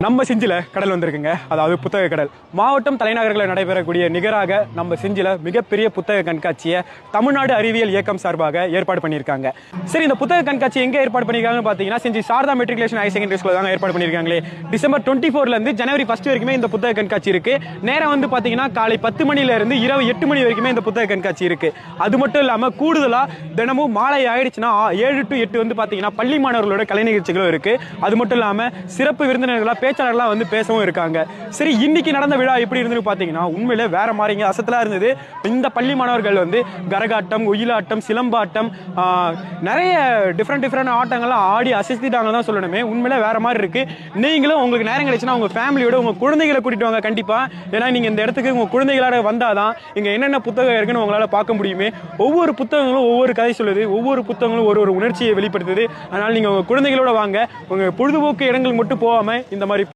நம்ம செஞ்சில கடல் வந்திருக்குங்க. அதாவது புத்தக கடல். மாவட்டம் தலைநகர்களில் நடைபெறக்கூடிய நிகராக நம்ம செஞ்சில மிகப்பெரிய புத்தக கண்காட்சியை தமிழ்நாடு அறிவியல் இயக்கம் சார்பாக ஏற்பாடு பண்ணியிருக்காங்க. சரி, இந்த புத்தக கண்காட்சி எங்க ஏற்பாடு பண்ணியிருக்காங்கன்னு பார்த்தீங்கன்னா Senji Sarada matriculation higher secondary school தாங்க ஏற்பாடு பண்ணியிருக்காங்களே. டிசம்பர் 24 இருந்து ஜனவரி 1 வரைக்குமே இந்த புத்தக கண்காட்சி இருக்கு. நேரம் வந்து பார்த்தீங்கன்னா காலை 10 மணில இருந்து இரவு 8 மணி வரைக்குமே இந்த புத்தக கண்காட்சி இருக்கு. அது மட்டும் இல்லாமல் கூடுதலா தினமும் மாலை ஆயிடுச்சுன்னா 7 to 8 வந்து பார்த்தீங்கன்னா பள்ளி மாணவர்களோட கலை நிகழ்ச்சிகளும் இருக்கு. அது மட்டும் இல்லாமல் சிறப்பு விருந்தினர்களா பேச்சாளர்லாம் வந்து பேசவும் இருக்காங்க. சரி, இன்னைக்கு நடந்த விழா எப்படி இருந்துன்னு பார்த்தீங்கன்னா உண்மையிலே வேற மாதிரிங்க, அசத்தலா இருந்தது. இந்த பள்ளி மாணவர்கள் வந்து கரகாட்டம், ஒயிலாட்டம், சிலம்பாட்டம், நிறைய டிஃப்ரெண்ட் ஆட்டங்கள்லாம் ஆடி அசைத்திட்டாங்க தான் சொல்லணுமே. உண்மையிலே வேற மாதிரி இருக்கு. நீங்களும் உங்களுக்கு நேரம் கிடைச்சுன்னா உங்க ஃபேமிலியோட உங்க குழந்தைகளை கூட்டிட்டு வாங்க கண்டிப்பா. ஏன்னா நீங்க இந்த இடத்துக்கு உங்க குழந்தைகளோட வந்தாதான் இங்க என்னென்ன புத்தகம் இருக்குன்னு உங்களால பார்க்க முடியுமே. ஒவ்வொரு புத்தகங்களும் ஒவ்வொரு கதை சொல்லுது, ஒவ்வொரு புத்தகங்களும் ஒரு உணர்ச்சியை வெளிப்படுத்துது. அதனால நீங்க உங்க குழந்தைகளோட வாங்க. உங்க பொழுதுபோக்கு இடங்களுக்கு மட்டும் போகாம இந்த மாதிரி